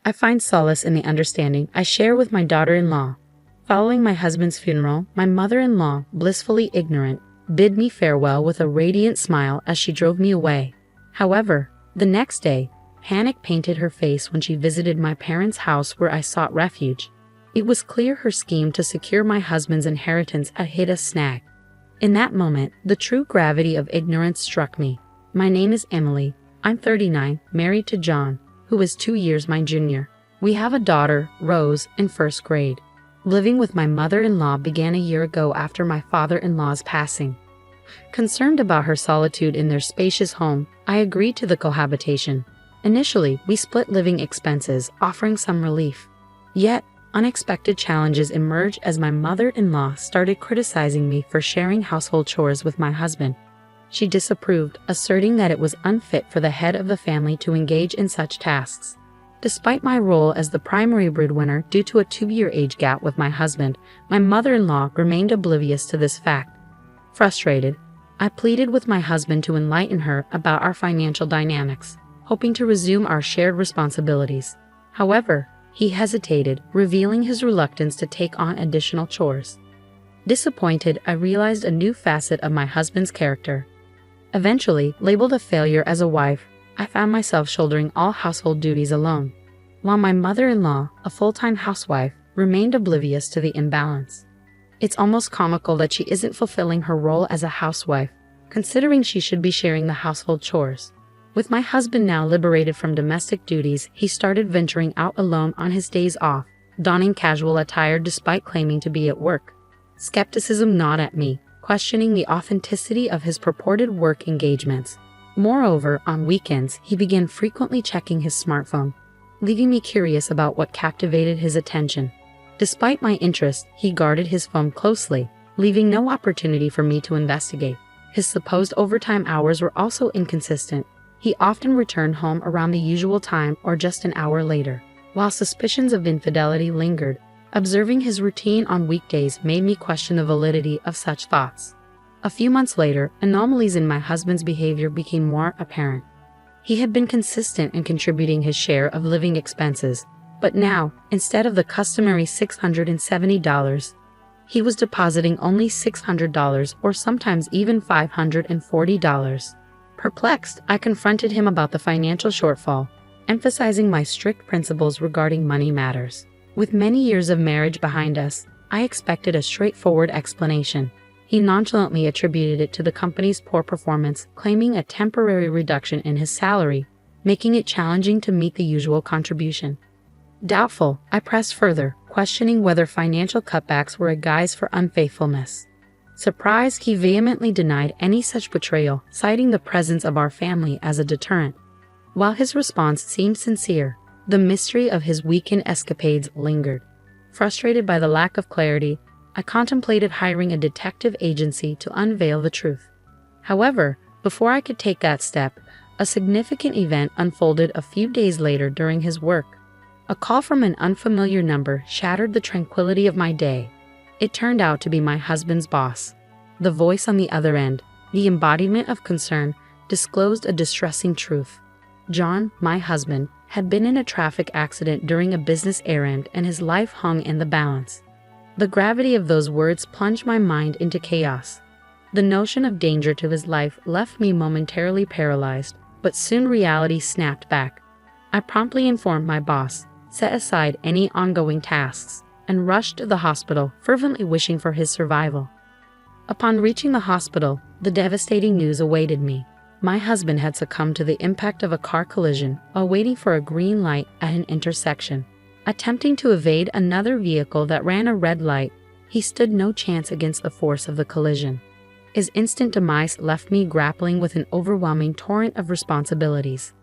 I find solace in the understanding I share with my daughter-in-law. Following my husband's funeral, my mother-in-law, blissfully ignorant, bid me farewell with a radiant smile as she drove me away. However, the next day, panic painted her face when she visited my parents' house where I sought refuge. It was clear her scheme to secure my husband's inheritance had hit a snag. In that moment, the true gravity of ignorance struck me. My name is Emily. I'm 39, married to John, who is 2 years my junior. We have a daughter, Rose, in first grade. Living with my mother-in-law began a year ago after my father-in-law's passing. Concerned about her solitude in their spacious home, I agreed to the cohabitation. Initially, we split living expenses, offering some relief. Yet, unexpected challenges emerged as my mother-in-law started criticizing me for sharing household chores with my husband. She disapproved, asserting that it was unfit for the head of the family to engage in such tasks. Despite my role as the primary breadwinner due to a 2-year age gap with my husband, my mother-in-law remained oblivious to this fact. Frustrated, I pleaded with my husband to enlighten her about our financial dynamics, hoping to resume our shared responsibilities. However, he hesitated, revealing his reluctance to take on additional chores. Disappointed, I realized a new facet of my husband's character. Eventually, labeled a failure as a wife, I found myself shouldering all household duties alone, while my mother-in-law, a full-time housewife, remained oblivious to the imbalance. It's almost comical that she isn't fulfilling her role as a housewife, considering she should be sharing the household chores. With my husband now liberated from domestic duties, he started venturing out alone on his days off, donning casual attire despite claiming to be at work. Skepticism gnawed at me, questioning the authenticity of his purported work engagements. Moreover, on weekends, he began frequently checking his smartphone, leaving me curious about what captivated his attention. Despite my interest, he guarded his phone closely, leaving no opportunity for me to investigate. His supposed overtime hours were also inconsistent. He often returned home around the usual time or just an hour later. While suspicions of infidelity lingered, observing his routine on weekdays made me question the validity of such thoughts. A few months later, anomalies in my husband's behavior became more apparent. He had been consistent in contributing his share of living expenses, but now, instead of the customary $670, he was depositing only $600 or sometimes even $540. Perplexed, I confronted him about the financial shortfall, emphasizing my strict principles regarding money matters. With many years of marriage behind us, I expected a straightforward explanation. He nonchalantly attributed it to the company's poor performance, claiming a temporary reduction in his salary, making it challenging to meet the usual contribution. Doubtful, I pressed further, questioning whether financial cutbacks were a guise for unfaithfulness. Surprised, he vehemently denied any such betrayal, citing the presence of our family as a deterrent. While his response seemed sincere, the mystery of his weekend escapades lingered. Frustrated by the lack of clarity, I contemplated hiring a detective agency to unveil the truth. However, before I could take that step, a significant event unfolded a few days later during his work. A call from an unfamiliar number shattered the tranquility of my day. It turned out to be my husband's boss. The voice on the other end, the embodiment of concern, disclosed a distressing truth. John, my husband, had been in a traffic accident during a business errand and his life hung in the balance. The gravity of those words plunged my mind into chaos. The notion of danger to his life left me momentarily paralyzed, but soon reality snapped back. I promptly informed my boss, set aside any ongoing tasks, and rushed to the hospital, fervently wishing for his survival. Upon reaching the hospital, the devastating news awaited me. My husband had succumbed to the impact of a car collision while waiting for a green light at an intersection. Attempting to evade another vehicle that ran a red light, he stood no chance against the force of the collision. His instant demise left me grappling with an overwhelming torrent of responsibilities.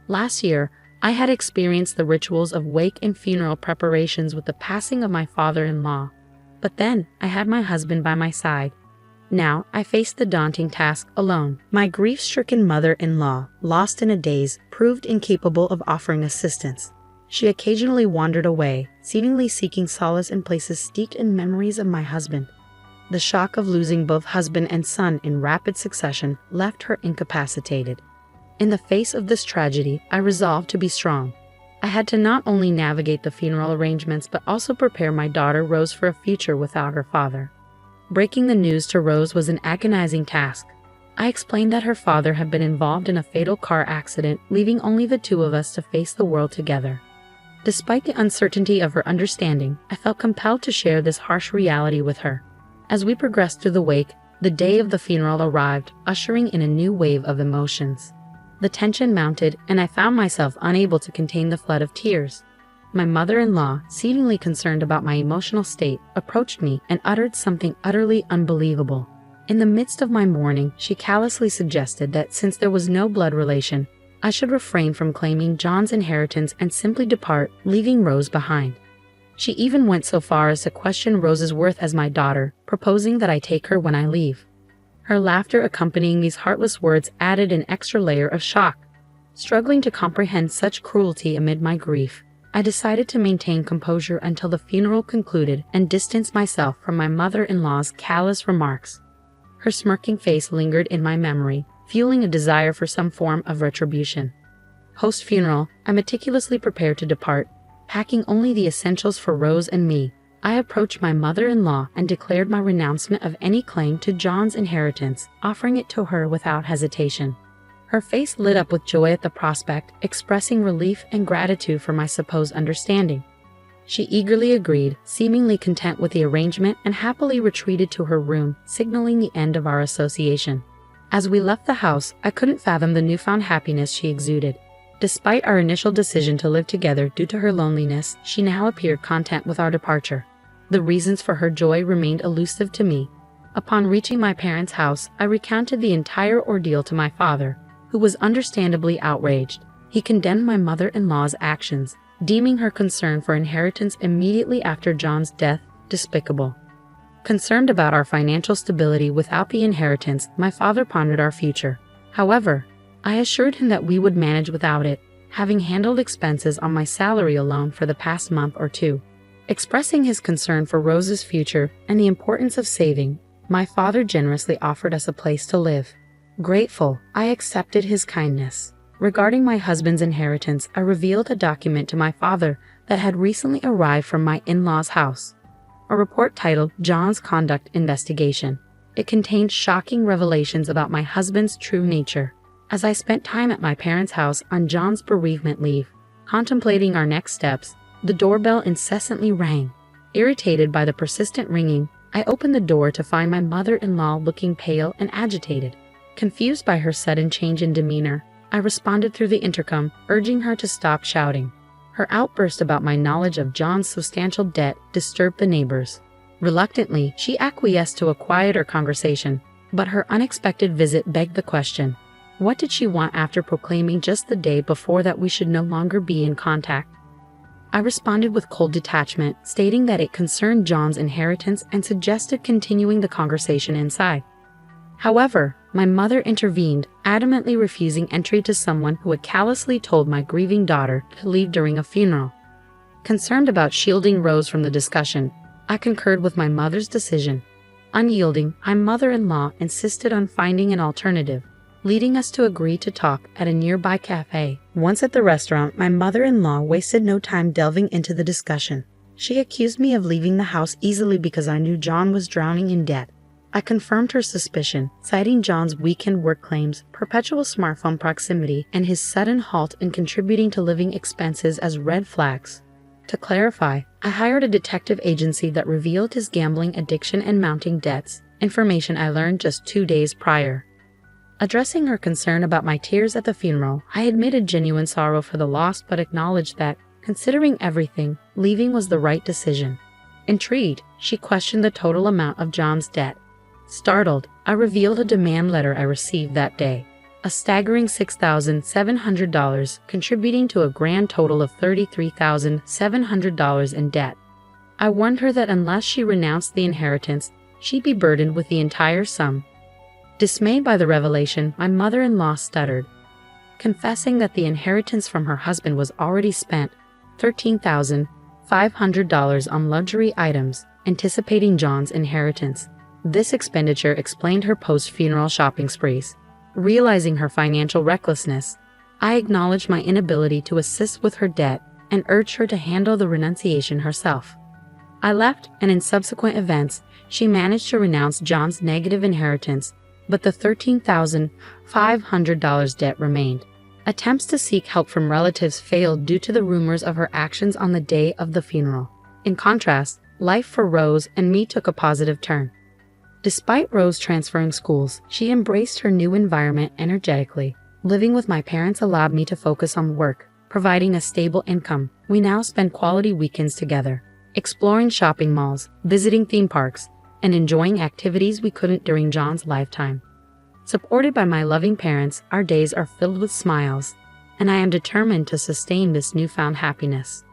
Last year, I had experienced the rituals of wake and funeral preparations with the passing of my father-in-law. But then, I had my husband by my side. Now, I faced the daunting task alone. My grief-stricken mother-in-law, lost in a daze, proved incapable of offering assistance. She occasionally wandered away, seemingly seeking solace in places steeped in memories of my husband. The shock of losing both husband and son in rapid succession left her incapacitated. In the face of this tragedy, I resolved to be strong. I had to not only navigate the funeral arrangements but also prepare my daughter Rose for a future without her father. Breaking the news to Rose was an agonizing task. I explained that her father had been involved in a fatal car accident, leaving only the two of us to face the world together. Despite the uncertainty of her understanding, I felt compelled to share this harsh reality with her. As we progressed through the wake, the day of the funeral arrived, ushering in a new wave of emotions. The tension mounted, and I found myself unable to contain the flood of tears. My mother-in-law, seemingly concerned about my emotional state, approached me and uttered something utterly unbelievable. In the midst of my mourning, she callously suggested that since there was no blood relation, I should refrain from claiming John's inheritance and simply depart, leaving Rose behind. She even went so far as to question Rose's worth as my daughter, proposing that I take her when I leave. Her laughter accompanying these heartless words added an extra layer of shock. Struggling to comprehend such cruelty amid my grief, I decided to maintain composure until the funeral concluded and distance myself from my mother-in-law's callous remarks. Her smirking face lingered in my memory, fueling a desire for some form of retribution. Post-funeral, I meticulously prepared to depart, packing only the essentials for Rose and me. I approached my mother-in-law and declared my renouncement of any claim to John's inheritance, offering it to her without hesitation. Her face lit up with joy at the prospect, expressing relief and gratitude for my supposed understanding. She eagerly agreed, seemingly content with the arrangement, and happily retreated to her room, signaling the end of our association. As we left the house, I couldn't fathom the newfound happiness she exuded. Despite our initial decision to live together due to her loneliness, she now appeared content with our departure. The reasons for her joy remained elusive to me. Upon reaching my parents' house, I recounted the entire ordeal to my father, who was understandably outraged. He condemned my mother-in-law's actions, deeming her concern for inheritance immediately after John's death despicable. Concerned about our financial stability without the inheritance, my father pondered our future. However, I assured him that we would manage without it, having handled expenses on my salary alone for the past month or two. Expressing his concern for Rose's future and the importance of saving, my father generously offered us a place to live. Grateful, I accepted his kindness. Regarding my husband's inheritance, I revealed a document to my father that had recently arrived from my in-laws' house. A report titled John's Conduct Investigation. It contained shocking revelations about my husband's true nature. As I spent time at my parents' house on John's bereavement leave, contemplating our next steps, the doorbell incessantly rang. Irritated by the persistent ringing, I opened the door to find my mother-in-law looking pale and agitated. Confused by her sudden change in demeanor, I responded through the intercom, urging her to stop shouting. Her outburst about my knowledge of John's substantial debt disturbed the neighbors. Reluctantly, she acquiesced to a quieter conversation, but her unexpected visit begged the question. What did she want after proclaiming just the day before that we should no longer be in contact? I responded with cold detachment, stating that it concerned John's inheritance and suggested continuing the conversation inside. However, my mother intervened, adamantly refusing entry to someone who had callously told my grieving daughter to leave during a funeral. Concerned about shielding Rose from the discussion, I concurred with my mother's decision. Unyielding, my mother-in-law insisted on finding an alternative, leading us to agree to talk at a nearby cafe. Once at the restaurant, my mother-in-law wasted no time delving into the discussion. She accused me of leaving the house easily because I knew John was drowning in debt. I confirmed her suspicion, citing John's weekend work claims, perpetual smartphone proximity, and his sudden halt in contributing to living expenses as red flags. To clarify, I hired a detective agency that revealed his gambling addiction and mounting debts, information I learned just 2 days prior. Addressing her concern about my tears at the funeral, I admitted genuine sorrow for the loss but acknowledged that, considering everything, leaving was the right decision. Intrigued, she questioned the total amount of John's debt. Startled, I revealed a demand letter I received that day, a staggering $6,700, contributing to a grand total of $33,700 in debt. I warned her that unless she renounced the inheritance, she'd be burdened with the entire sum. Dismayed by the revelation, my mother-in-law stuttered, confessing that the inheritance from her husband was already spent $13,500 on luxury items, anticipating John's inheritance. This expenditure explained her post-funeral shopping sprees. Realizing her financial recklessness, I acknowledged my inability to assist with her debt, and urged her to handle the renunciation herself. I left, and in subsequent events, she managed to renounce John's negative inheritance, but the $13,500 debt remained. Attempts to seek help from relatives failed due to the rumors of her actions on the day of the funeral. In contrast, life for Rose and me took a positive turn. Despite Rose transferring schools, she embraced her new environment energetically. Living with my parents allowed me to focus on work, providing a stable income. We now spend quality weekends together, exploring shopping malls, visiting theme parks, and enjoying activities we couldn't during John's lifetime. Supported by my loving parents, our days are filled with smiles, and I am determined to sustain this newfound happiness.